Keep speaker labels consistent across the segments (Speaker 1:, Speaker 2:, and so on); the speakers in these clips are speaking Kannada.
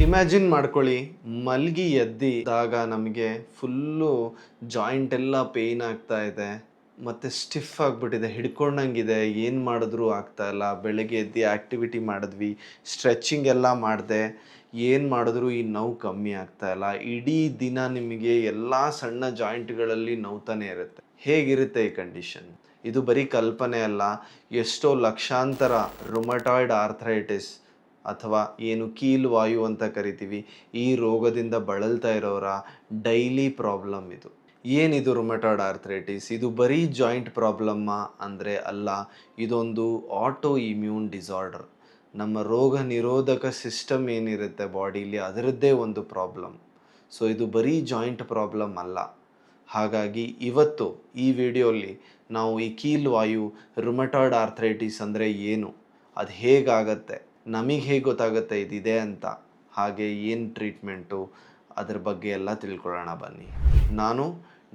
Speaker 1: ಇಮ್ಯಾಜಿನ್ ಮಾಡ್ಕೊಳ್ಳಿ, ಮಲಗಿ ಎದ್ದಿದಾಗ ನಮಗೆ ಫುಲ್ಲು ಜಾಯಿಂಟ್ ಎಲ್ಲ ಪೇಯ್ನ್ ಆಗ್ತಾ ಇದೆ, ಮತ್ತು ಸ್ಟಿಫ್ ಆಗಿಬಿಟ್ಟಿದೆ, ಹಿಡ್ಕೊಂಡಂಗಿದೆ, ಏನು ಮಾಡಿದ್ರೂ ಆಗ್ತಾ ಇಲ್ಲ. ಬೆಳಗ್ಗೆ ಎದ್ದು ಆ್ಯಕ್ಟಿವಿಟಿ ಮಾಡಿದ್ವಿ, ಸ್ಟ್ರೆಚಿಂಗ್ ಎಲ್ಲ ಮಾಡಿದೆ, ಏನು ಮಾಡಿದ್ರೂ ಈ ನೋವು ಕಮ್ಮಿ ಆಗ್ತಾ ಇಲ್ಲ. ಇಡೀ ದಿನ ನಿಮಗೆ ಎಲ್ಲ ಸಣ್ಣ ಜಾಯಿಂಟ್ಗಳಲ್ಲಿ ನೋವ್ತಾನೆ ಇರುತ್ತೆ. ಹೇಗಿರುತ್ತೆ ಈ ಕಂಡೀಷನ್? ಇದು ಬರೀ ಕಲ್ಪನೆ ಅಲ್ಲ. ಎಷ್ಟೋ ಲಕ್ಷಾಂತರ ರುಮಟಾಯ್ಡ್ ಆರ್ಥರೈಟಿಸ್ ಅಥವಾ ಏನು ಕೀಲು ವಾಯು ಅಂತ ಕರಿತೀವಿ, ಈ ರೋಗದಿಂದ ಬಳಲ್ತಾ ಇರೋರ ಡೈಲಿ ಪ್ರಾಬ್ಲಮ್ ಇದು. ಏನಿದು ರುಮಟಾಯ್ಡ್ ಆರ್ಥರೈಟಿಸ್? ಇದು ಬರೀ ಜಾಯಿಂಟ್ ಪ್ರಾಬ್ಲಮ್ಮಾ ಅಂದರೆ ಅಲ್ಲ, ಇದೊಂದು ಆಟೋ ಇಮ್ಯೂನ್ ಡಿಸಾರ್ಡರ್. ನಮ್ಮ ರೋಗ ನಿರೋಧಕ ಸಿಸ್ಟಮ್ ಏನಿರುತ್ತೆ ಬಾಡೀಲಿ, ಅದರದ್ದೇ ಒಂದು ಪ್ರಾಬ್ಲಮ್. ಸೊ ಇದು ಬರೀ ಜಾಯಿಂಟ್ ಪ್ರಾಬ್ಲಮ್ ಅಲ್ಲ. ಹಾಗಾಗಿ ಇವತ್ತು ಈ ವಿಡಿಯೋಲಿ ನಾವು ಈ ಕೀಲು ವಾಯು, ರುಮಟಾಯ್ಡ್ ಆರ್ಥರೈಟಿಸ್ ಅಂದರೆ ಏನು, ಅದು ಹೇಗಾಗತ್ತೆ, ನಮಗೆ ಹೇಗೆ ಗೊತ್ತಾಗುತ್ತೆ ಇದಿದೆ ಅಂತ, ಹಾಗೆ ಏನು ಟ್ರೀಟ್ಮೆಂಟು, ಅದ್ರ ಬಗ್ಗೆ ಎಲ್ಲ ತಿಳ್ಕೊಳ್ಳೋಣ ಬನ್ನಿ. ನಾನು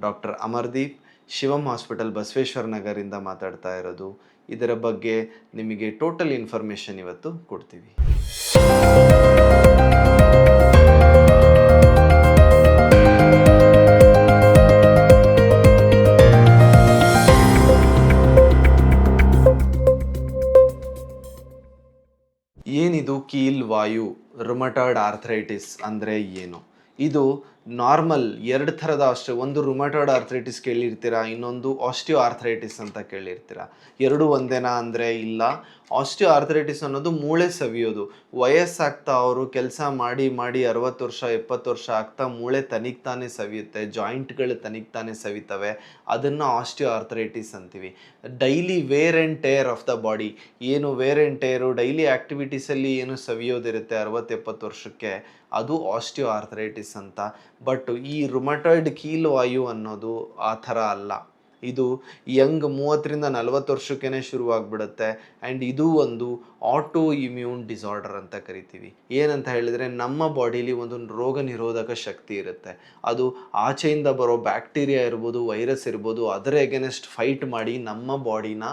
Speaker 1: ಡಾಕ್ಟರ್ ಅಮರ್ದೀಪ್, ಶಿವಮ್ ಹಾಸ್ಪಿಟಲ್ ಬಸವೇಶ್ವರ ನಗರಿಂದ ಮಾತಾಡ್ತಾ ಇರೋದು. ಇದರ ಬಗ್ಗೆ ನಿಮಗೆ ಟೋಟಲ್ ಇನ್ಫಾರ್ಮೇಷನ್ ಇವತ್ತು ಕೊಡ್ತೀವಿ. ಏನಿದು ಕೀಲ್ ವಾಯು, ರುಮಟಾಯ್ಡ್ ಆರ್ಥರೈಟಿಸ್ ಅಂದರೆ ಏನು? ಇದು ನಾರ್ಮಲ್ ಎರಡು ಥರದ ಒಂದು ರುಮಟಾಯ್ಡ್ ಆರ್ಥರೈಟಿಸ್ ಕೇಳಿರ್ತೀರಾ, ಇನ್ನೊಂದು ಆಸ್ಟಿಯೋ ಆರ್ಥರೈಟಿಸ್ ಅಂತ ಕೇಳಿರ್ತೀರಾ. ಎರಡು ಒಂದೇನಾ ಅಂದರೆ ಇಲ್ಲ. ಆಸ್ಟಿಯೋ ಆರ್ಥರೈಟಿಸ್ ಅನ್ನೋದು ಮೂಳೆ ಸವಿಯೋದು. ವಯಸ್ಸಾಗ್ತಾ ಅವರು ಕೆಲಸ ಮಾಡಿ ಮಾಡಿ 60 ವರ್ಷ 70 ವರ್ಷ ಆಗ್ತಾ ಮೂಳೆ ತನಿಗ್ತಾನೆ ಸವಿಯುತ್ತೆ, ಜಾಯಿಂಟ್ಗಳು ತನಿಗ್ತಾನೆ ಸವಿತವೆ. ಅದನ್ನು ಆಸ್ಟಿಯೋ ಆರ್ಥರೈಟಿಸ್ ಅಂತೀವಿ. Daily wear and tear of the body, ಏನು ವೇರ್ ಆ್ಯಂಡ್ ಟೇರು, ಡೈಲಿ ಆ್ಯಕ್ಟಿವಿಟೀಸಲ್ಲಿ ಏನು ಸವಿಯೋದಿರುತ್ತೆ 60-70 ವರ್ಷಕ್ಕೆ, ಅದು ಆಸ್ಟಿಯೋ ಆರ್ಥರೈಟಿಸ್ ಅಂತ. ಬಟ್ ಈ ರುಮಟಾಯ್ಡ್ ಕೀಲು ವಾಯು ಅನ್ನೋದು ಆ ಥರ ಅಲ್ಲ. ಇದು ಯಂಗ್ 30-40 ವರ್ಷಕ್ಕೇ ಶುರುವಾಗ್ಬಿಡುತ್ತೆ. ಆ್ಯಂಡ್ ಇದು ಒಂದು ಆಟೋ ಇಮ್ಯೂನ್ ಡಿಸಾರ್ಡರ್ ಅಂತ ಕರಿತೀವಿ. ಏನಂತ ಹೇಳಿದರೆ, ನಮ್ಮ ಬಾಡೀಲಿ ಒಂದು ರೋಗ ನಿರೋಧಕ ಶಕ್ತಿ ಇರುತ್ತೆ. ಅದು ಆಚೆಯಿಂದ ಬರೋ ಬ್ಯಾಕ್ಟೀರಿಯಾ ಇರ್ಬೋದು, ವೈರಸ್ ಇರ್ಬೋದು, ಅದರ ಎಗೇನೆಸ್ಟ್ ಫೈಟ್ ಮಾಡಿ ನಮ್ಮ ಬಾಡಿನ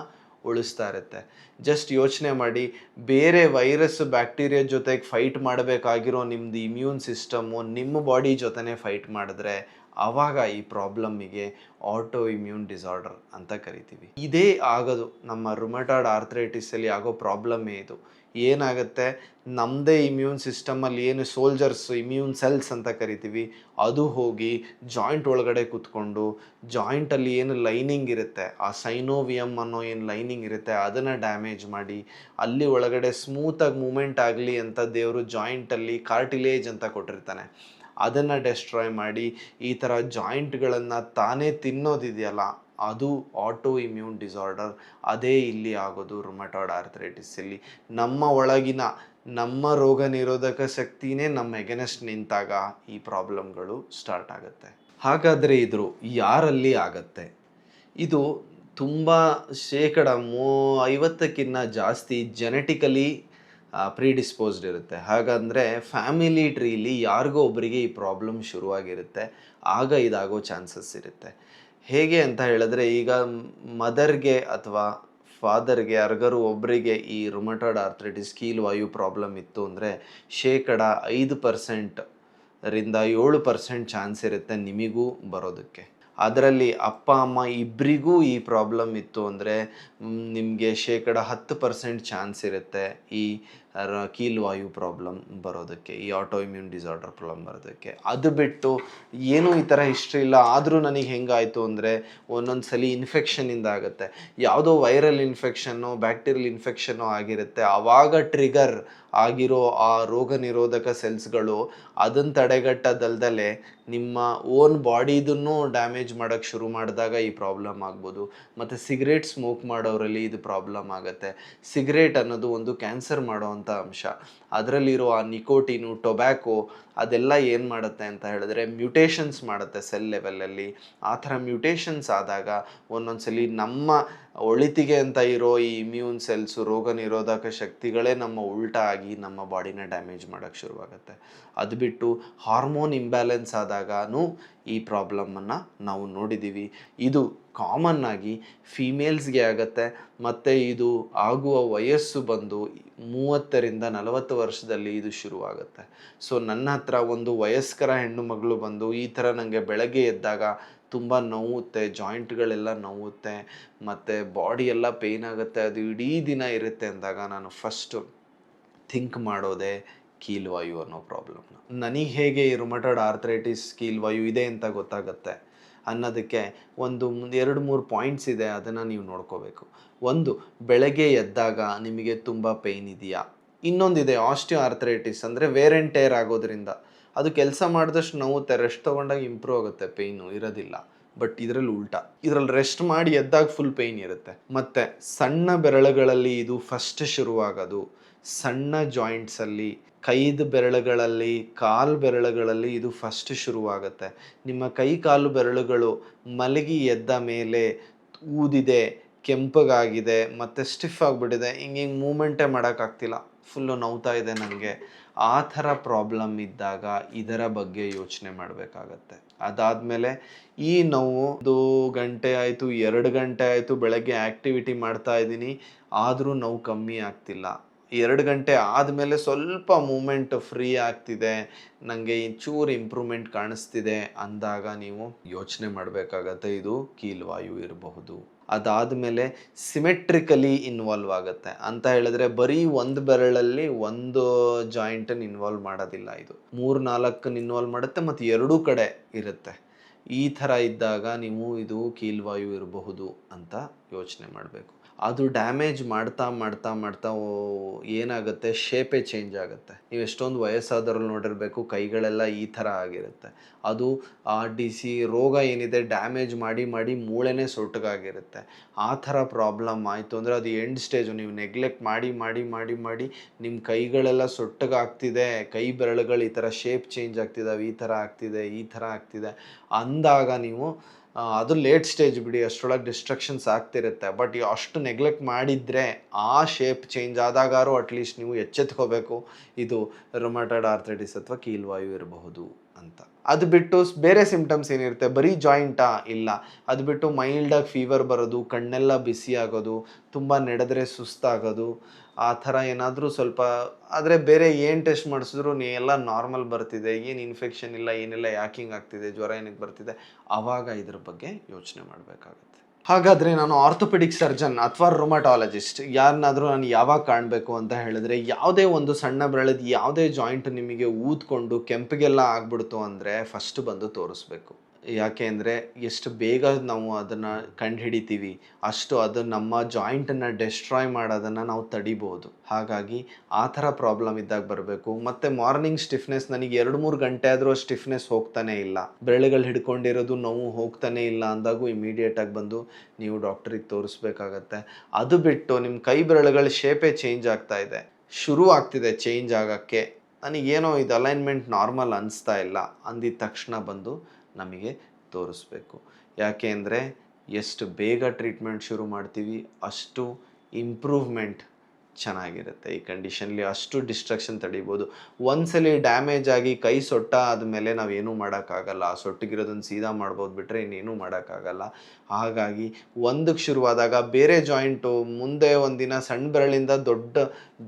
Speaker 1: ಉಳಿಸ್ತಾ ಇರುತ್ತೆ. ಜಸ್ಟ್ ಯೋಚನೆ ಮಾಡಿ, ಬೇರೆ ವೈರಸ್ ಬ್ಯಾಕ್ಟೀರಿಯಾ ಜೊತೆಗೆ ಫೈಟ್ ಮಾಡಬೇಕಾಗಿರೋ ನಿಮ್ಮದು ಇಮ್ಯೂನ್ ಸಿಸ್ಟಮ್ಮು ನಿಮ್ಮ ಬಾಡಿ ಜೊತೆನೇ ಫೈಟ್ ಮಾಡಿದ್ರೆ ಆವಾಗ ಈ ಪ್ರಾಬ್ಲಮ್ಮಿಗೆ ಆಟೋ ಇಮ್ಯೂನ್ ಡಿಸಾರ್ಡರ್ ಅಂತ ಕರಿತೀವಿ. ಇದೇ ಆಗೋದು ನಮ್ಮ ರುಮಟಾಯ್ಡ್ ಆರ್ಥರೈಟಿಸಲ್ಲಿ ಆಗೋ ಪ್ರಾಬ್ಲಮ್ಮೇ ಇದು. ಏನಾಗುತ್ತೆ, ನಮ್ಮದೇ ಇಮ್ಯೂನ್ ಸಿಸ್ಟಮಲ್ಲಿ ಏನು ಸೋಲ್ಜರ್ಸ್, ಇಮ್ಯೂನ್ ಸೆಲ್ಸ್ ಅಂತ ಕರಿತೀವಿ, ಅದು ಹೋಗಿ ಜಾಯಿಂಟ್ ಒಳಗಡೆ ಕೂತ್ಕೊಂಡು ಜಾಯಿಂಟಲ್ಲಿ ಏನು ಲೈನಿಂಗ್ ಇರುತ್ತೆ, ಆ ಸೈನೋವಿಯಮ್ ಅನ್ನೋ ಏನು ಲೈನಿಂಗ್ ಇರುತ್ತೆ, ಅದನ್ನು ಡ್ಯಾಮೇಜ್ ಮಾಡಿ ಅಲ್ಲಿ ಒಳಗಡೆ ಸ್ಮೂತಾಗಿ ಮೂಮೆಂಟ್ ಆಗಲಿ ಅಂತ ದೇವರು ಜಾಯಿಂಟಲ್ಲಿ ಕಾರ್ಟಿಲೇಜ್ ಅಂತ ಕೊಟ್ಟಿರ್ತಾನೆ, ಅದನ್ನು ಡೆಸ್ಟ್ರಾಯ್ ಮಾಡಿ ಈ ಥರ ಜಾಯಿಂಟ್ಗಳನ್ನು ತಾನೇ ತಿನ್ನೋದಿದೆಯಲ್ಲ, ಅದು ಆಟೋ ಇಮ್ಯೂನ್ ಡಿಸಾರ್ಡರ್. ಅದೇ ಇಲ್ಲಿ ಆಗೋದು ರುಮಟಾಯ್ಡ್ ಆರ್ಥರೈಟಿಸಲ್ಲಿ. ನಮ್ಮ ಒಳಗಿನ ನಮ್ಮ ರೋಗ ನಿರೋಧಕ ಶಕ್ತಿನೇ ನಮ್ಮ ಎಗನೆಸ್ಟ್ ನಿಂತಾಗ ಈ ಪ್ರಾಬ್ಲಮ್ಗಳು ಸ್ಟಾರ್ಟ್ ಆಗುತ್ತೆ. ಹಾಗಾದರೆ ಇದು ಯಾರಲ್ಲಿ ಆಗತ್ತೆ? ಇದು ತುಂಬ 50% ಜಾಸ್ತಿ ಜೆನೆಟಿಕಲಿ ಪ್ರೀಡಿಸ್ಪೋಸ್ಡ್ ಇರುತ್ತೆ. ಹಾಗಂದರೆ ಫ್ಯಾಮಿಲಿ ಟ್ರೀಲಿ ಯಾರಿಗೋ ಒಬ್ಬರಿಗೆ ಈ ಪ್ರಾಬ್ಲಮ್ ಶುರುವಾಗಿರುತ್ತೆ, ಆಗ ಇದಾಗೋ ಚಾನ್ಸಸ್ ಇರುತ್ತೆ. ಹೇಗೆ ಅಂತ ಹೇಳಿದ್ರೆ, ಈಗ ಮದರ್ಗೆ ಅಥವಾ ಫಾದರ್ಗೆ ಯಾರಿಗಾರು ಒಬ್ಬರಿಗೆ ಈ ರುಮಟಾಯ್ಡ್ ಆರ್ಥರೈಟಿಸ್ ಕೀಲು ವಾಯು ಪ್ರಾಬ್ಲಮ್ ಇತ್ತು ಅಂದರೆ 5% ರಿಂದ 7% ಚಾನ್ಸ್ ಇರುತ್ತೆ ನಿಮಗೂ ಬರೋದಕ್ಕೆ. ಅದರಲ್ಲಿ ಅಪ್ಪ ಅಮ್ಮ ಇಬ್ಬರಿಗೂ ಈ ಪ್ರಾಬ್ಲಮ್ ಇತ್ತು ಅಂದರೆ ನಿಮಗೆ 10% ಚಾನ್ಸ್ ಇರುತ್ತೆ ಈ ಕೀಲು ವಾಯು ಪ್ರಾಬ್ಲಮ್ ಬರೋದಕ್ಕೆ, ಈ ಆಟೋ ಇಮ್ಯೂನ್ ಡಿಸಾರ್ಡರ್ ಪ್ರಾಬ್ಲಮ್ ಬರೋದಕ್ಕೆ. ಅದು ಬಿಟ್ಟು ಏನೂ ಈ ಥರ ಹಿಸ್ಟ್ರಿ ಇಲ್ಲ, ಆದರೂ ನನಗೆ ಹೆಂಗಾಯಿತು ಅಂದರೆ ಒಂದೊಂದು ಸಲ ಇನ್ಫೆಕ್ಷನಿಂದ ಆಗುತ್ತೆ. ಯಾವುದೋ ವೈರಲ್ ಇನ್ಫೆಕ್ಷನ್ನು, ಬ್ಯಾಕ್ಟೀರಿಯಲ್ ಇನ್ಫೆಕ್ಷನ್ನು ಆಗಿರುತ್ತೆ. ಆವಾಗ ಟ್ರಿಗರ್ ಆಗಿರೋ ಆ ರೋಗ ನಿರೋಧಕ ಸೆಲ್ಸ್ಗಳು ಅದನ್ನು ತಡೆಗಟ್ಟದಲ್ದಲೆ ನಿಮ್ಮ ಓನ್ ಬಾಡಿದನ್ನು ಡ್ಯಾಮೇಜ್ ಮಾಡೋಕ್ಕೆ ಶುರು ಮಾಡಿದಾಗ ಈ ಪ್ರಾಬ್ಲಮ್ ಆಗ್ಬೋದು. ಮತ್ತು ಸಿಗರೇಟ್ ಸ್ಮೋಕ್ ಮಾಡೋರಲ್ಲಿ ಇದು ಪ್ರಾಬ್ಲಮ್ ಆಗುತ್ತೆ. ಸಿಗರೇಟ್ ಅನ್ನೋದು ಒಂದು ಕ್ಯಾನ್ಸರ್ ಮಾಡೋವಂಥ ಅಂಶ. ಅದರಲ್ಲಿರೋ ಆ ನಿಕೋಟಿನು, ಟೊಬ್ಯಾಕೋ, ಅದೆಲ್ಲ ಏನು ಮಾಡುತ್ತೆ ಅಂತ ಹೇಳಿದ್ರೆ ಮ್ಯೂಟೇಷನ್ಸ್ ಮಾಡುತ್ತೆ ಸೆಲ್ ಲೆವೆಲಲ್ಲಿ. ಆ ಥರ ಮ್ಯೂಟೇಷನ್ಸ್ ಆದಾಗ ಒಂದೊಂದ್ಸಲಿ ನಮ್ಮ ಒಳಿತಿಗೆ ಅಂತ ಇರೋ ಈ ಇಮ್ಯೂನ್ ಸೆಲ್ಸು, ರೋಗ ನಿರೋಧಕ ಶಕ್ತಿಗಳೇ ನಮ್ಮ ಉಲ್ಟಾ ಆಗಿ ನಮ್ಮ ಬಾಡಿನ ಡ್ಯಾಮೇಜ್ ಮಾಡೋಕ್ಕೆ ಶುರುವಾಗುತ್ತೆ. ಅದು ಬಿಟ್ಟು ಹಾರ್ಮೋನ್ ಇಂಬ್ಯಾಲೆನ್ಸ್ ಆದಾಗೂ ಈ ಪ್ರಾಬ್ಲಮ್ಮನ್ನು ನಾವು ನೋಡಿದ್ದೀವಿ. ಇದು ಕಾಮನ್ ಆಗಿ ಫೀಮೇಲ್ಸ್ಗೆ ಆಗುತ್ತೆ. ಮತ್ತು ಇದು ಆಗುವ ವಯಸ್ಸು ಬಂದು 30 ರಿಂದ 40 ವರ್ಷದಲ್ಲಿ ಇದು ಶುರುವಾಗುತ್ತೆ. ಸೊ ನನ್ನ ಹತ್ರ ಒಂದು ವಯಸ್ಕರ ಹೆಣ್ಣು ಮಗಳು ಬಂದು ಈ ಥರ ನನಗೆ ಬೆಳಗ್ಗೆ ಎದ್ದಾಗ ತುಂಬ ನೋವುತ್ತೆ, ಜಾಯಿಂಟ್ಗಳೆಲ್ಲ ನೋವುತ್ತೆ ಮತ್ತು ಬಾಡಿ ಎಲ್ಲ ಪೇಯ್ನ್ ಆಗುತ್ತೆ, ಅದು ಇಡೀ ದಿನ ಇರುತ್ತೆ ಅಂದಾಗ ನಾನು ಫಸ್ಟು ಥಿಂಕ್ ಮಾಡೋದೇ ಕೀಲ್ವಾಯು ಅನ್ನೋ ಪ್ರಾಬ್ಲಮ್ನ. ನನಗೆ ಹೇಗೆ ಈ ರುಮಟಾಯ್ಡ್ ಆರ್ಥ್ರೈಟಿಸ್ ಕೀಲ್ವಾಯು ಇದೆ ಅಂತ ಗೊತ್ತಾಗುತ್ತೆ ಅನ್ನೋದಕ್ಕೆ ಒಂದು 2-3 ಪಾಯಿಂಟ್ಸ್ ಇದೆ, ಅದನ್ನು ನೀವು ನೋಡ್ಕೋಬೇಕು. ಒಂದು, ಬೆಳಗ್ಗೆ ಎದ್ದಾಗ ನಿಮಗೆ ತುಂಬ ಪೇಯ್ನ್ ಇದೆಯಾ? ಇನ್ನೊಂದಿದೆ ಆಸ್ಟಿಯೋ ಆರ್ಥ್ರೈಟಿಸ್, ಅಂದರೆ ವೇರ್ ಆ್ಯಂಡ್ ಟೇರ್ ಆಗೋದ್ರಿಂದ ಅದು ಕೆಲಸ ಮಾಡಿದಷ್ಟು ನೋವುತ್ತೆ, ರೆಸ್ಟ್ ತೊಗೊಂಡಾಗ ಇಂಪ್ರೂವ್ ಆಗುತ್ತೆ, ಪೇಯ್ನು ಇರೋದಿಲ್ಲ. ಬಟ್ ಇದರಲ್ಲಿ ಉಲ್ಟಾ, ಇದರಲ್ಲಿ ರೆಸ್ಟ್ ಮಾಡಿ ಎದ್ದಾಗ ಫುಲ್ ಪೇಯ್ನ್ ಇರುತ್ತೆ. ಮತ್ತು ಸಣ್ಣ ಬೆರಳುಗಳಲ್ಲಿ ಇದು ಫಸ್ಟ್ ಶುರುವಾಗೋದು, ಸಣ್ಣ ಜಾಯಿಂಟ್ಸಲ್ಲಿ, ಕೈದ ಬೆರಳುಗಳಲ್ಲಿ, ಕಾಲು ಬೆರಳುಗಳಲ್ಲಿ ಇದು ಫಸ್ಟ್ ಶುರುವಾಗುತ್ತೆ. ನಿಮ್ಮ ಕೈ ಕಾಲು ಬೆರಳುಗಳು ಮಲಗಿ ಎದ್ದ ಮೇಲೆ ಊದಿದೆ, ಕೆಂಪಗಾಗಿದೆ ಮತ್ತು ಸ್ಟಿಫ್ ಆಗಿಬಿಟ್ಟಿದೆ, ಹಿಂಗೆ ಮೂಮೆಂಟೇ ಮಾಡೋಕ್ಕಾಗ್ತಿಲ್ಲ, ಫುಲ್ಲು ನೋವ್ತಾ ಇದೆ ನನಗೆ, ಆ ಥರ ಪ್ರಾಬ್ಲಮ್ ಇದ್ದಾಗ ಇದರ ಬಗ್ಗೆ ಯೋಚನೆ ಮಾಡಬೇಕಾಗತ್ತೆ. ಅದಾದಮೇಲೆ ಈ ನೋವು 1 ಗಂಟೆ ಆಯಿತು, 2 ಗಂಟೆ ಆಯಿತು, ಬೆಳಗ್ಗೆ ಆ್ಯಕ್ಟಿವಿಟಿ ಮಾಡ್ತಾ ಇದ್ದೀನಿ ಆದರೂ ನೋವು ಕಮ್ಮಿ ಆಗ್ತಿಲ್ಲ, 2 ಗಂಟೆ ಆದಮೇಲೆ ಸ್ವಲ್ಪ ಮೂಮೆಂಟ್ ಫ್ರೀ ಆಗ್ತಿದೆ, ನನಗೆ ಚೂರು ಇಂಪ್ರೂವ್ಮೆಂಟ್ ಕಾಣಿಸ್ತಿದೆ ಅಂದಾಗ ನೀವು ಯೋಚನೆ ಮಾಡಬೇಕಾಗತ್ತೆ, ಇದು ಕೀಲ್ವಾಯು ಇರಬಹುದು. ಅದಾದಮೇಲೆ ಸಿಮೆಟ್ರಿಕಲಿ ಇನ್ವಾಲ್ವ್ ಆಗುತ್ತೆ ಅಂತ ಹೇಳಿದ್ರೆ ಬರೀ ಒಂದು ಬೆರಳಲ್ಲಿ ಒಂದು ಜಾಯಿಂಟನ್ನು ಇನ್ವಾಲ್ವ್ ಮಾಡೋದಿಲ್ಲ, ಇದು 3-4 ಇನ್ವಾಲ್ವ್ ಮಾಡುತ್ತೆ ಮತ್ತು ಎರಡೂ ಕಡೆ ಇರುತ್ತೆ. ಈ ಥರ ಇದ್ದಾಗ ನೀವು ಇದು ಕೀಲ್ವಾಯು ಇರಬಹುದು ಅಂತ ಯೋಚನೆ ಮಾಡಬೇಕು. ಅದು ಡ್ಯಾಮೇಜ್ ಮಾಡ್ತಾ ಮಾಡ್ತಾ ಮಾಡ್ತಾ ಏನಾಗುತ್ತೆ, ಶೇಪೇ ಚೇಂಜ್ ಆಗುತ್ತೆ. ನೀವು ಎಷ್ಟೊಂದು ವಯಸ್ಸಾದವ್ರು ನೋಡಿರಬೇಕು, ಕೈಗಳೆಲ್ಲ ಈ ಥರ ಆಗಿರುತ್ತೆ. ಅದು RDC ರೋಗ ಏನಿದೆ ಡ್ಯಾಮೇಜ್ ಮಾಡಿ ಮಾಡಿ ಮೂಳೆನೇ ಸೊಟ್ಟಗಾಗಿರುತ್ತೆ. ಆ ಥರ ಪ್ರಾಬ್ಲಮ್ ಆಯಿತು ಅಂದರೆ ಅದು ಎಂಡ್ ಸ್ಟೇಜು. ನೀವು ನೆಗ್ಲೆಕ್ಟ್ ಮಾಡಿ ಮಾಡಿ ಮಾಡಿ ಮಾಡಿ ನಿಮ್ಮ ಕೈಗಳೆಲ್ಲ ಸೊಟ್ಟಗಾಗ್ತಿದೆ, ಕೈ ಬೆರಳುಗಳು ಈ ಥರ ಶೇಪ್ ಚೇಂಜ್ ಆಗ್ತಿದ್ದಾವೆ, ಈ ಥರ ಆಗ್ತಿದೆ, ಈ ಥರ ಆಗ್ತಿದೆ ಅಂದಾಗ ನೀವು ಅದು ಲೇಟ್ ಸ್ಟೇಜ್ ಬಿಡಿ, ಅಷ್ಟರೊಳಗೆ ಡಿಸ್ಟ್ರಕ್ಷನ್ಸ್ ಆಗ್ತಿರುತ್ತೆ. ಬಟ್ ಅಷ್ಟು ನೆಗ್ಲೆಕ್ಟ್ ಮಾಡಿದರೆ ಆ ಶೇಪ್ ಚೇಂಜ್ ಆದಾಗಾರು ಅಟ್ಲೀಸ್ಟ್ ನೀವು ಎಚ್ಚೆತ್ಕೋಬೇಕು, ಇದು ರುಮಟಾಯ್ಡ್ ಆರ್ಥ್ರೈಟಿಸ್ ಅಥವಾ ಕೀಲ್ವಾಯು ಇರಬಹುದು ಅಂತ. ಅದು ಬಿಟ್ಟು ಬೇರೆ ಸಿಮ್ಟಮ್ಸ್ ಏನಿರುತ್ತೆ, ಬರೀ ಜಾಯಿಂಟಾ? ಇಲ್ಲ. ಅದು ಬಿಟ್ಟು ಮೈಲ್ಡಾಗಿ ಫೀವರ್ ಬರೋದು, ಕಣ್ಣೆಲ್ಲ ಬಿಸಿ ಆಗೋದು, ತುಂಬ ನಡೆದ್ರೆ ಸುಸ್ತಾಗೋದು, ಆ ಥರ ಏನಾದರೂ ಸ್ವಲ್ಪ. ಆದರೆ ಬೇರೆ ಏನು ಟೆಸ್ಟ್ ಮಾಡಿಸಿದ್ರು ಎಲ್ಲ ನಾರ್ಮಲ್ ಬರ್ತಿದೆ, ಏನು ಇನ್ಫೆಕ್ಷನ್ ಇಲ್ಲ, ಏನಿಲ್ಲ, ಯಾಕೆ ಹಿಂಗೆ ಆಗ್ತಿದೆ, ಜ್ವರ ಏನಕ್ಕೆ ಬರ್ತಿದೆ, ಆವಾಗ ಇದ್ರ ಬಗ್ಗೆ ಯೋಚನೆ ಮಾಡಬೇಕಾಗುತ್ತೆ. ಹಾಗಾದರೆ ನಾನು ಆರ್ಥೋಪೆಡಿಕ್ ಸರ್ಜನ್ ಅಥವಾ ರುಮಟಾಲಜಿಸ್ಟ್ ಯಾರನ್ನಾದರೂ ನಾನು ಯಾವಾಗ ಕಾಣಬೇಕು ಅಂತ ಹೇಳಿದ್ರೆ, ಯಾವುದೇ ಒಂದು ಸಣ್ಣ ಬೆರಳದ ಯಾವುದೇ ಜಾಯಿಂಟ್ ನಿಮಗೆ ಊದ್ಕೊಂಡು ಕೆಂಪಿಗೆಲ್ಲ ಆಗ್ಬಿಡ್ತು ಅಂದರೆ ಫಸ್ಟ್ ಬಂದು ತೋರಿಸ್ಬೇಕು. ಯಾಕೆ ಅಂದರೆ ಎಷ್ಟು ಬೇಗ ನಾವು ಅದನ್ನು ಕಂಡುಹಿಡಿತೀವಿ ಅಷ್ಟು ಅದು ನಮ್ಮ ಜಾಯಿಂಟನ್ನು ಡೆಸ್ಟ್ರಾಯ್ ಮಾಡೋದನ್ನು ನಾವು ತಡಿಬೋದು. ಹಾಗಾಗಿ ಆ ಥರ ಪ್ರಾಬ್ಲಮ್ ಇದ್ದಾಗ ಬರಬೇಕು. ಮತ್ತು ಮಾರ್ನಿಂಗ್ ಸ್ಟಿಫ್ನೆಸ್, ನನಗೆ 2-3 ಗಂಟೆ ಆದರೂ ಸ್ಟಿಫ್ನೆಸ್ ಹೋಗ್ತಾನೆ ಇಲ್ಲ, ಬೆರಳುಗಳು ಹಿಡ್ಕೊಂಡಿರೋದು ನೋವು ಹೋಗ್ತಾನೆ ಇಲ್ಲ ಅಂದಾಗೂ ಇಮಿಡಿಯೇಟಾಗಿ ಬಂದು ನೀವು ಡಾಕ್ಟ್ರಿಗೆ ತೋರಿಸ್ಬೇಕಾಗತ್ತೆ. ಅದು ಬಿಟ್ಟು ನಿಮ್ಮ ಕೈ ಬೆರಳುಗಳ ಶೇಪೇ ಚೇಂಜ್ ಆಗ್ತಾ ಇದೆ, ಶುರು ಆಗ್ತಿದೆ ಚೇಂಜ್ ಆಗೋಕ್ಕೆ, ನನಗೇನೋ ಇದು ಅಲೈನ್ಮೆಂಟ್ ನಾರ್ಮಲ್ ಅನಿಸ್ತಾ ಇಲ್ಲ ಅಂದಿದ ತಕ್ಷಣ ಬಂದು ನಮಗೆ ತೋರಿಸ್ಬೇಕು. ಯಾಕೆ ಅಂದರೆ ಎಷ್ಟು ಬೇಗ ಟ್ರೀಟ್ಮೆಂಟ್ ಶುರು ಮಾಡ್ತೀವಿ ಅಷ್ಟು ಇಂಪ್ರೂವ್ಮೆಂಟ್ ಚೆನ್ನಾಗಿರುತ್ತೆ. ಈ ಕಂಡೀಷನ್ಲಿ ಅಷ್ಟು ಡಿಸ್ಟ್ರಕ್ಷನ್ ತಡಿಬೋದು. ಒಂದ್ಸಲಿ ಡ್ಯಾಮೇಜ್ ಆಗಿ ಕೈ ಸೊಟ್ಟ ಆದಮೇಲೆ ನಾವೇನೂ ಮಾಡೋಕ್ಕಾಗಲ್ಲ, ಸೊಟ್ಟಿಗಿರೋದನ್ನು ಸೀದಾ ಮಾಡ್ಬೋದು ಬಿಟ್ಟರೆ ಇನ್ನೇನೂ ಮಾಡೋಕ್ಕಾಗಲ್ಲ. ಹಾಗಾಗಿ ಒಂದಕ್ಕೆ ಶುರುವಾದಾಗ ಬೇರೆ ಜಾಯಿಂಟು ಮುಂದೆ ಒಂದಿನ ಸಣ್ಣ ಬೆರಳಿಂದ ದೊಡ್ಡ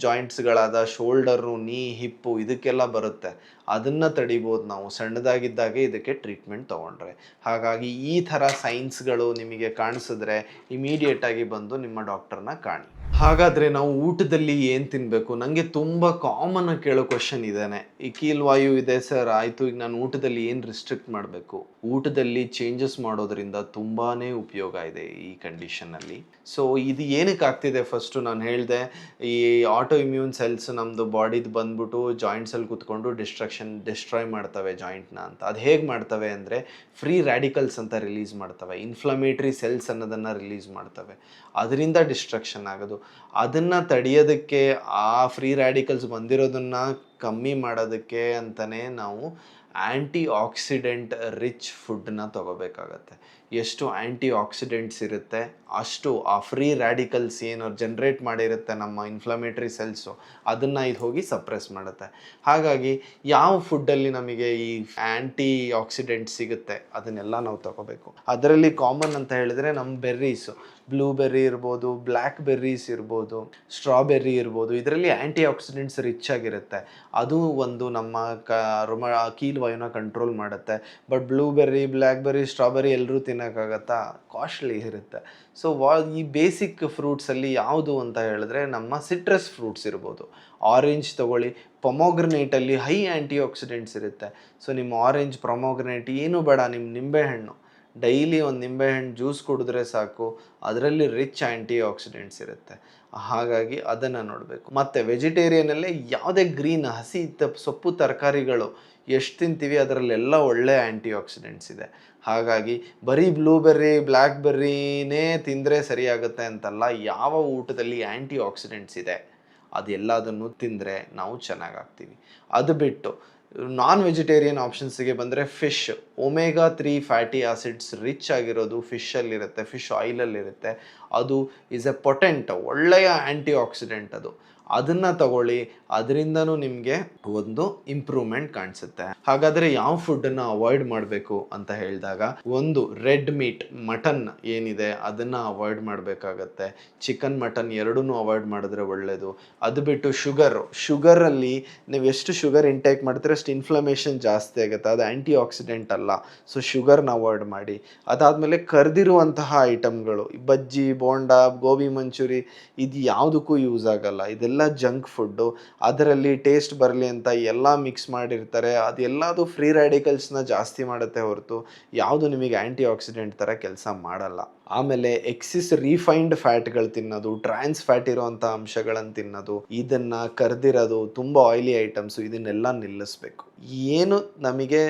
Speaker 1: ಜಾಯಿಂಟ್ಸ್ಗಳಾದ ಶೋಲ್ಡರು, ನೀ, ಹಿಪ್ಪು ಇದಕ್ಕೆಲ್ಲ ಬರುತ್ತೆ, ಅದನ್ನು ತಡಿಬೋದು ನಾವು ಸಣ್ಣದಾಗಿದ್ದಾಗೆ ಇದಕ್ಕೆ ಟ್ರೀಟ್ಮೆಂಟ್ ತೊಗೊಂಡ್ರೆ. ಹಾಗಾಗಿ ಈ ಥರ ಸೈನ್ಸ್ಗಳು ನಿಮಗೆ ಕಾಣಿಸಿದ್ರೆ ಇಮಿಡಿಯೇಟಾಗಿ ಬಂದು ನಿಮ್ಮ ಡಾಕ್ಟರ್ನ ಕಾಣಿ. ಹಾಗಾದರೆ ನಾವು ಊಟದಲ್ಲಿ ಏನು ತಿನ್ನಬೇಕು? ನನಗೆ ತುಂಬ ಕಾಮನ್ ಕೇಳೋ ಕ್ವಶನ್ ಇದೇನೆ. ಈ ಕೀಲ್ವಾಯು ಇದೆ ಸರ್, ಆಯಿತು, ಈಗ ನಾನು ಊಟದಲ್ಲಿ ಏನು ರಿಸ್ಟ್ರಿಕ್ಟ್ ಮಾಡಬೇಕು? ಊಟದಲ್ಲಿ ಚೇಂಜಸ್ ಮಾಡೋದ್ರಿಂದ ತುಂಬಾ ಉಪಯೋಗ ಇದೆ ಈ ಕಂಡೀಷನಲ್ಲಿ. ಸೊ ಇದು ಏನಕ್ಕೆ ಆಗ್ತಿದೆ, ಫಸ್ಟು ನಾನು ಹೇಳಿದೆ, ಈ ಆಟೋ ಇಮ್ಯೂನ್ ಸೆಲ್ಸ್ ನಮ್ಮದು ಬಾಡಿದು ಬಂದ್ಬಿಟ್ಟು ಜಾಯಿಂಟ್ಸಲ್ಲಿ ಕೂತ್ಕೊಂಡು ಡಿಸ್ಟ್ರಾಯ್ ಮಾಡ್ತವೆ ಜಾಯಿಂಟ್ನ ಅಂತ. ಅದು ಹೇಗೆ ಮಾಡ್ತವೆ ಅಂದರೆ ಫ್ರೀ ರ್ಯಾಡಿಕಲ್ಸ್ ಅಂತ ರಿಲೀಸ್ ಮಾಡ್ತವೆ, ಇನ್ಫ್ಲಮೇಟ್ರಿ ಸೆಲ್ಸ್ ಅನ್ನೋದನ್ನು ರಿಲೀಸ್ ಮಾಡ್ತವೆ, ಅದರಿಂದ ಡಿಸ್ಟ್ರಕ್ಷನ್ ಆಗೋದು. ಅದನ್ನು ತಡೆಯೋದಕ್ಕೆ, ಆ ಫ್ರೀ ರ್ಯಾಡಿಕಲ್ಸ್ ಬಂದಿರೋದನ್ನು ಕಮ್ಮಿ ಮಾಡೋದಕ್ಕೆ ಅಂತಲೇ ನಾವು ಆ್ಯಂಟಿ ಆಕ್ಸಿಡೆಂಟ್ ರಿಚ್ ಫುಡ್ನ ತೊಗೋಬೇಕಾಗತ್ತೆ. ಎಷ್ಟು ಆ್ಯಂಟಿ ಆಕ್ಸಿಡೆಂಟ್ಸ್ ಇರುತ್ತೆ ಅಷ್ಟು ಆ ಫ್ರೀ ರ್ಯಾಡಿಕಲ್ಸ್ ಏನು ಜನ್ರೇಟ್ ಮಾಡಿರುತ್ತೆ ನಮ್ಮ ಇನ್ಫ್ಲಮೇಟ್ರಿ ಸೆಲ್ಸು, ಅದನ್ನು ಇದು ಹೋಗಿ ಸಪ್ರೆಸ್ ಮಾಡುತ್ತೆ. ಹಾಗಾಗಿ ಯಾವ ಫುಡ್ಡಲ್ಲಿ ನಮಗೆ ಈ ಆ್ಯಂಟಿ ಆಕ್ಸಿಡೆಂಟ್ ಸಿಗುತ್ತೆ ಅದನ್ನೆಲ್ಲ ನಾವು ತಗೋಬೇಕು. ಅದರಲ್ಲಿ ಕಾಮನ್ ಅಂತ ಹೇಳಿದ್ರೆ ನಮ್ಮ ಬೆರ್ರೀಸು, ಬ್ಲೂಬೆರ್ರಿ ಇರ್ಬೋದು, ಬ್ಲ್ಯಾಕ್ ಬೆರ್ರೀಸ್ ಇರ್ಬೋದು, ಸ್ಟ್ರಾಬೆರ್ರಿ ಇರ್ಬೋದು, ಇದರಲ್ಲಿ ಆ್ಯಂಟಿ ಆಕ್ಸಿಡೆಂಟ್ಸ್ ರಿಚ್ ಆಗಿರುತ್ತೆ. ಅದು ಒಂದು ನಮ್ಮ ಕೀಲ್ವಾಯುನ ಕಂಟ್ರೋಲ್ ಮಾಡುತ್ತೆ. ಬಟ್ ಬ್ಲೂಬೆರ್ರಿ, ಬ್ಲ್ಯಾಕ್ಬೆರ್ರಿ, ಸ್ಟ್ರಾಬೆರ್ರಿ ಎಲ್ಲರೂ ತಿನ್ನೋಕ್ಕಾಗತ್ತಾ? ಕಾಸ್ಟ್ಲಿ ಇರುತ್ತೆ. ಸೊ ಈ ಬೇಸಿಕ್ ಫ್ರೂಟ್ಸಲ್ಲಿ ಯಾವುದು ಅಂತ ಹೇಳಿದ್ರೆ ನಮ್ಮ ಸಿಟ್ರಸ್ ಫ್ರೂಟ್ಸ್ ಇರ್ಬೋದು. ಆರೆಂಜ್ ತೊಗೊಳ್ಳಿ, ಪೊಮೊಗ್ರನೇಟಲ್ಲಿ ಹೈ ಆ್ಯಂಟಿ ಆಕ್ಸಿಡೆಂಟ್ಸ್ ಇರುತ್ತೆ. ಸೊ ನಿಮ್ಮ ಆರೆಂಜ್, ಪ್ರೊಮೊಗ್ರನೇಟ್ ಏನೂ ಬೇಡ, ನಿಮ್ಮ ನಿಂಬೆಹಣ್ಣು ಡೈಲಿ ಒಂದು ನಿಂಬೆಹಣ್ಣು ಜ್ಯೂಸ್ ಕುಡಿದ್ರೆ ಸಾಕು, ಅದರಲ್ಲಿ ರಿಚ್ ಆ್ಯಂಟಿ ಆಕ್ಸಿಡೆಂಟ್ಸ್ ಇರುತ್ತೆ. ಹಾಗಾಗಿ ಅದನ್ನು ನೋಡಬೇಕು. ಮತ್ತು ವೆಜಿಟೇರಿಯನಲ್ಲೇ ಯಾವುದೇ ಗ್ರೀನ್ ಹಸಿ ಸೊಪ್ಪು ತರಕಾರಿಗಳು ಎಷ್ಟು ತಿಂತೀವಿ ಅದರಲ್ಲೆಲ್ಲ ಒಳ್ಳೆ ಆ್ಯಂಟಿ ಆಕ್ಸಿಡೆಂಟ್ಸ್ ಇದೆ. ಹಾಗಾಗಿ ಬರೀ ಬ್ಲೂಬೆರ್ರಿ, ಬ್ಲ್ಯಾಕ್ಬೆರ್ರಿನೇ ತಿಂದರೆ ಸರಿಯಾಗುತ್ತೆ ಅಂತಲ್ಲ, ಯಾವ ಊಟದಲ್ಲಿ ಆ್ಯಂಟಿ ಆಕ್ಸಿಡೆಂಟ್ಸ್ ಇದೆ ಅದೆಲ್ಲದನ್ನು ತಿಂದರೆ ನಾವು ಚೆನ್ನಾಗಾಗ್ತೀವಿ. ಅದು ಬಿಟ್ಟು ನಾನ್ ವೆಜಿಟೇರಿಯನ್ ಆಪ್ಷನ್ಸಿಗೆ ಬಂದರೆ fish, omega 3 fatty acids rich ಆಗಿರೋದು ಫಿಶಲ್ಲಿರುತ್ತೆ, ಫಿಶ್ ಆಯಿಲಲ್ಲಿರುತ್ತೆ. ಅದು ಈಸ್ ಎ ಪೊಟೆಂಟ್, ಒಳ್ಳೆಯ ಆ್ಯಂಟಿ ಆಕ್ಸಿಡೆಂಟ್ ಅದು. ಅದನ್ನು ತಗೊಳ್ಳಿ, ಅದರಿಂದನೂ ನಿಮಗೆ ಒಂದು ಇಂಪ್ರೂವ್ಮೆಂಟ್ ಕಾಣಿಸುತ್ತೆ. ಹಾಗಾದರೆ ಯಾವ ಫುಡ್ಡನ್ನು ಅವಾಯ್ಡ್ ಮಾಡಬೇಕು ಅಂತ ಹೇಳಿದಾಗ, ಒಂದು ರೆಡ್ ಮೀಟ್, ಮಟನ್ ಏನಿದೆ ಅದನ್ನು ಅವಾಯ್ಡ್ ಮಾಡಬೇಕಾಗತ್ತೆ. ಚಿಕನ್, ಮಟನ್ ಎರಡೂ ಅವಾಯ್ಡ್ ಮಾಡಿದ್ರೆ ಒಳ್ಳೆಯದು. ಅದು ಬಿಟ್ಟು ಶುಗರಲ್ಲಿ ನೀವು ಎಷ್ಟು ಶುಗರ್ ಇಂಟೇಕ್ ಮಾಡ್ತೀರ ಅಷ್ಟು ಇನ್ಫ್ಲಮೇಷನ್ ಜಾಸ್ತಿ ಆಗುತ್ತೆ, ಅದು ಆ್ಯಂಟಿ ಆಕ್ಸಿಡೆಂಟ್ ಅಲ್ಲ. ಸೊ ಶುಗರ್ನ ಅವಾಯ್ಡ್ ಮಾಡಿ. ಅದಾದಮೇಲೆ ಕರೆದಿರುವಂತಹ ಐಟಮ್ಗಳು, ಬಜ್ಜಿ, ಬೋಂಡ, ಗೋಬಿ ಮಂಚೂರಿ, ಇದು ಯಾವುದಕ್ಕೂ ಯೂಸ್ ಆಗಲ್ಲ. ಇದೆಲ್ಲ ಜಂಕ್ ಫುಡ್ಡು. ಅದರಲ್ಲಿ ಟೇಸ್ಟ್ ಬರಲಿ ಅಂತ ಎಲ್ಲ ಮಿಕ್ಸ್ ಮಾಡಿರ್ತಾರೆ. ಅದೆಲ್ಲದು ಫ್ರೀ ರ್ಯಾಡಿಕಲ್ಸ್ನ ಜಾಸ್ತಿ ಮಾಡುತ್ತೆ ಹೊರತು ಯಾವುದು ನಿಮಗೆ ಆ್ಯಂಟಿ ಆಕ್ಸಿಡೆಂಟ್ ಥರ ಕೆಲಸ ಮಾಡಲ್ಲ. ಆಮೇಲೆ ಎಕ್ಸಿಸ್ ರೀಫೈನ್ಡ್ ಫ್ಯಾಟ್ಗಳು ತಿನ್ನೋದು, ಟ್ರಾನ್ಸ್ ಫ್ಯಾಟ್ ಇರೋವಂಥ ಅಂಶಗಳನ್ನು ತಿನ್ನೋದು, ಇದನ್ನು ಕರೆದಿರೋದು, ತುಂಬ ಆಯಿಲಿ ಐಟಮ್ಸು, ಇದನ್ನೆಲ್ಲ ನಿಲ್ಲಿಸ್ಬೇಕು. ಏನು ನಮಗೆ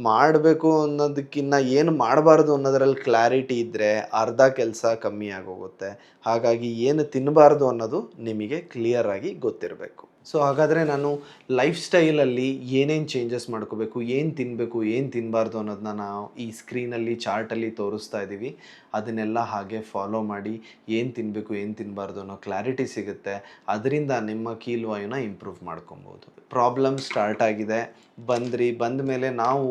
Speaker 1: ಮಾಡಬೇಕು ಅನ್ನೋದಕ್ಕಿಂತ ಏನು ಮಾಡಬಾರ್ದು ಅನ್ನೋದ್ರಲ್ಲಿ ಕ್ಲಾರಿಟಿ ಇದ್ದರೆ ಅರ್ಧ ಕೆಲಸ ಕಮ್ಮಿ ಆಗೋಗುತ್ತೆ. ಹಾಗಾಗಿ ಏನು ತಿನ್ನಬಾರ್ದು ಅನ್ನೋದು ನಿಮಗೆ ಕ್ಲಿಯರಾಗಿ ಗೊತ್ತಿರಬೇಕು. ಸೊ ಹಾಗಾದರೆ ನಾನು ಲೈಫ್ ಸ್ಟೈಲಲ್ಲಿ ಏನೇನು ಚೇಂಜಸ್ ಮಾಡ್ಕೋಬೇಕು, ಏನು ತಿನ್ನಬೇಕು, ಏನು ತಿನ್ನಬಾರ್ದು ಅನ್ನೋದನ್ನ ನಾವು ಈ ಸ್ಕ್ರೀನಲ್ಲಿ ಚಾರ್ಟಲ್ಲಿ ತೋರಿಸ್ತಾ ಇದ್ದೀವಿ. ಅದನ್ನೆಲ್ಲ ಹಾಗೆ ಫಾಲೋ ಮಾಡಿ ಏನು ತಿನ್ನಬೇಕು, ಏನು ತಿನ್ನಬಾರ್ದು ಅನ್ನೋ ಕ್ಲಾರಿಟಿ ಸಿಗುತ್ತೆ. ಅದರಿಂದ ನಿಮ್ಮ ಕೀಲ್ವಾಯುನ ಇಂಪ್ರೂವ್ ಮಾಡ್ಕೊಬೋದು. ಪ್ರಾಬ್ಲಮ್ ಸ್ಟಾರ್ಟ್ ಆಗಿದೆ, ಬಂದ ಮೇಲೆ ನಾವು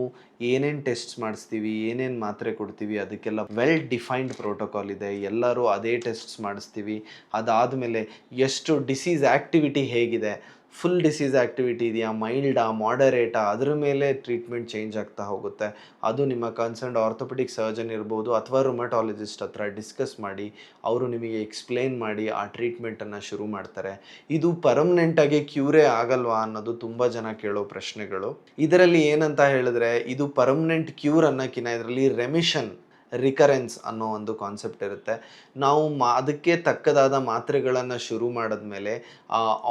Speaker 1: ಏನೇನು ಟೆಸ್ಟ್ಸ್ ಮಾಡಿಸ್ತೀವಿ, ಏನೇನು ಮಾತ್ರೆ ಕೊಡ್ತೀವಿ, ಅದಕ್ಕೆಲ್ಲ ವೆಲ್ ಡಿಫೈನ್ಡ್ ಪ್ರೋಟೋಕಾಲ್ ಇದೆ. ಎಲ್ಲರೂ ಅದೇ ಟೆಸ್ಟ್ಸ್ ಮಾಡಿಸ್ತೀವಿ. ಅದಾದಮೇಲೆ ಎಷ್ಟು ಡಿಸೀಸ್ ಆ್ಯಕ್ಟಿವಿಟಿ ಹೇಗಿದೆ, ಫುಲ್ ಡಿಸೀಸ್ ಆ್ಯಕ್ಟಿವಿಟಿ ಇದೆಯಾ, ಮೈಲ್ಡಾ, ಮಾಡರೇಟಾ, ಅದ್ರ ಮೇಲೆ ಟ್ರೀಟ್ಮೆಂಟ್ ಚೇಂಜ್ ಆಗ್ತಾ ಹೋಗುತ್ತೆ. ಅದು ನಿಮ್ಮ ಕನ್ಸರ್ನ್ಡ್ ಆರ್ಥೋಪೆಡಿಕ್ ಸರ್ಜನ್ ಇರ್ಬೋದು ಅಥವಾ ರುಮಟಾಲಜಿಸ್ಟ್ ಹತ್ರ ಡಿಸ್ಕಸ್ ಮಾಡಿ ಅವರು ನಿಮಗೆ ಎಕ್ಸ್ಪ್ಲೇನ್ ಮಾಡಿ ಆ ಟ್ರೀಟ್ಮೆಂಟನ್ನು ಶುರು ಮಾಡ್ತಾರೆ. ಇದು ಪರ್ಮನೆಂಟಾಗಿ ಕ್ಯೂರೇ ಆಗಲ್ವಾ ಅನ್ನೋದು ತುಂಬ ಜನ ಕೇಳೋ ಪ್ರಶ್ನೆಗಳು. ಇದರಲ್ಲಿ ಏನಂತ ಹೇಳಿದ್ರೆ, ಇದು ಪರ್ಮನೆಂಟ್ ಕ್ಯೂರ್ ಅನ್ನೋಕ್ಕಿಂತ ಇದರಲ್ಲಿ ರೆಮಿಷನ್, ರಿಕರೆನ್ಸ್ ಅನ್ನೋ ಒಂದು ಕಾನ್ಸೆಪ್ಟ್ ಇರುತ್ತೆ. ನಾವು ಅದಕ್ಕೆ ತಕ್ಕದಾದ ಮಾತ್ರೆಗಳನ್ನು ಶುರು ಮಾಡಿದ್ಮೇಲೆ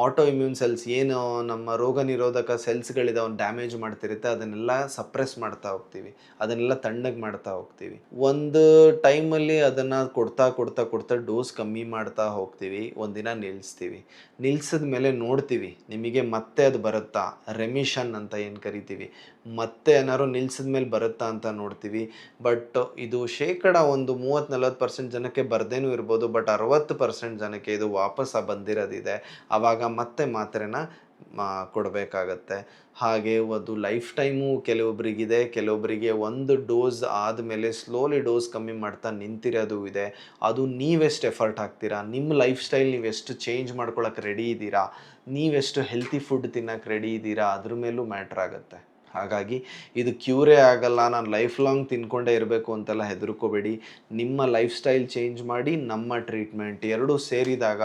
Speaker 1: ಆಟೋ ಇಮ್ಯೂನ್ ಸೆಲ್ಸ್ ಏನು ನಮ್ಮ ರೋಗ ನಿರೋಧಕ ಸೆಲ್ಸ್ಗಳಿದಾವೆ ಡ್ಯಾಮೇಜ್ ಮಾಡ್ತಿರುತ್ತೆ, ಅದನ್ನೆಲ್ಲ ಸಪ್ರೆಸ್ ಮಾಡ್ತಾ ಹೋಗ್ತೀವಿ, ಅದನ್ನೆಲ್ಲ ತಣ್ಣಗೆ ಮಾಡ್ತಾ ಹೋಗ್ತೀವಿ. ಒಂದು ಟೈಮಲ್ಲಿ ಅದನ್ನು ಕೊಡ್ತಾ ಕೊಡ್ತಾ ಕೊಡ್ತಾ ಡೋಸ್ ಕಮ್ಮಿ ಮಾಡ್ತಾ ಹೋಗ್ತೀವಿ. ಒಂದಿನ ನಿಲ್ಲಿಸಿದ ಮೇಲೆ ನೋಡ್ತೀವಿ ನಿಮಗೆ ಮತ್ತೆ ಅದು ಬರುತ್ತಾ, ರೆಮಿಷನ್ ಅಂತ ಏನು ಕರಿತೀವಿ, ಮತ್ತೆ ಏನಾದ್ರು ನಿಲ್ಲಿಸಿದ ಮೇಲೆ ಬರುತ್ತಾ ಅಂತ ನೋಡ್ತೀವಿ. ಬಟ್ ಇದು ಒಂದು 30-40% ಜನಕ್ಕೆ ಬರ್ದೇನೂ ಇರ್ಬೋದು, ಬಟ್ 60% ಜನಕ್ಕೆ ಇದು ವಾಪಸ್ ಬಂದಿರೋದಿದೆ. ಆವಾಗ ಮತ್ತೆ ಮಾತ್ರೆನ ಕೊಡಬೇಕಾಗತ್ತೆ. ಹಾಗೆ ಅದು ಲೈಫ್ ಟೈಮು ಕೆಲವೊಬ್ಬರಿಗಿದೆ, ಕೆಲವೊಬ್ಬರಿಗೆ ಒಂದು ಡೋಸ್ ಆದಮೇಲೆ ಸ್ಲೋಲಿ ಡೋಸ್ ಕಮ್ಮಿ ಮಾಡ್ತಾ ನಿಂತಿರೋದು ಇದೆ. ಅದು ನೀವೆಷ್ಟು ಎಫರ್ಟ್ ಹಾಕ್ತೀರಾ, ನಿಮ್ಮ ಲೈಫ್ ಸ್ಟೈಲ್ ನೀವೆಷ್ಟು ಚೇಂಜ್ ಮಾಡ್ಕೊಳಕ್ಕೆ ರೆಡಿ ಇದ್ದೀರಾ, ನೀವೆಷ್ಟು ಹೆಲ್ತಿ ಫುಡ್ ತಿನ್ನೋಕ್ಕೆ ರೆಡಿ ಇದ್ದೀರಾ, ಅದ್ರ ಮೇಲೂ ಮ್ಯಾಟ್ರ್ ಆಗುತ್ತೆ. ಹಾಗಾಗಿ ಇದು ಕ್ಯೂರೇ ಆಗಲ್ಲ, ನಾನು ಲೈಫ್ ಲಾಂಗ್ ತಿನ್ಕೊಂಡೇ ಇರಬೇಕು ಅಂತೆಲ್ಲ ಹೆದರ್ಕೋಬೇಡಿ. ನಿಮ್ಮ ಲೈಫ್ ಸ್ಟೈಲ್ ಚೇಂಜ್ ಮಾಡಿ ನಮ್ಮ ಟ್ರೀಟ್ಮೆಂಟ್ ಎರಡೂ ಸೇರಿದಾಗ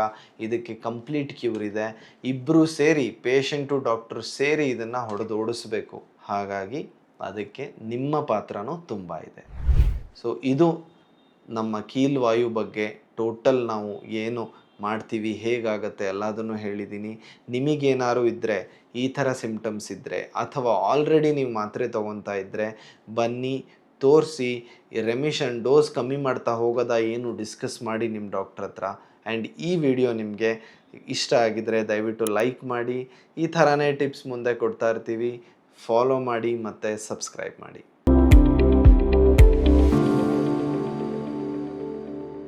Speaker 1: ಇದಕ್ಕೆ ಕಂಪ್ಲೀಟ್ ಕ್ಯೂರ್ ಇದೆ. ಇಬ್ಬರು ಸೇರಿ, ಪೇಷಂಟು ಡಾಕ್ಟ್ರು ಸೇರಿ ಇದನ್ನು ಓಡಿಸ್ಬೇಕು. ಹಾಗಾಗಿ ಅದಕ್ಕೆ ನಿಮ್ಮ ಪಾತ್ರನೂ ತುಂಬ ಇದೆ. ಸೊ ಇದು ನಮ್ಮ ಕೀಲ್ವಾಯು ಬಗ್ಗೆ ಟೋಟಲ್ ನಾವು ಏನು ಮಾಡ್ತೀವಿ, ಹೇಗಾಗತ್ತೆ ಎಲ್ಲದನ್ನು ಹೇಳಿದ್ದೀನಿ. ನಿಮಗೇನಾದ್ರು ಇದ್ದರೆ, ಈ ಥರ ಸಿಮ್ಟಮ್ಸ್ ಇದ್ದರೆ ಅಥವಾ ಆಲ್ರೆಡಿ ನೀವು ಮಾತ್ರೆ ತೊಗೊತಾ ಇದ್ದರೆ ಬನ್ನಿ, ತೋರಿಸಿ, ರೆಮಿಷನ್ ಡೋಸ್ ಕಮ್ಮಿ ಮಾಡ್ತಾ ಹೋಗೋದಾ ಏನು ಡಿಸ್ಕಸ್ ಮಾಡಿ ನಿಮ್ಮ ಡಾಕ್ಟ್ರ್ ಹತ್ರ. ಆ್ಯಂಡ್ ಈ ವಿಡಿಯೋ ನಿಮಗೆ ಇಷ್ಟ ಆಗಿದರೆ ದಯವಿಟ್ಟು ಲೈಕ್ ಮಾಡಿ. ಈ ಥರನೇ ಟಿಪ್ಸ್ ಮುಂದೆ ಕೊಡ್ತಾ ಇರ್ತೀವಿ. ಫಾಲೋ ಮಾಡಿ ಮತ್ತು ಸಬ್ಸ್ಕ್ರೈಬ್ ಮಾಡಿ.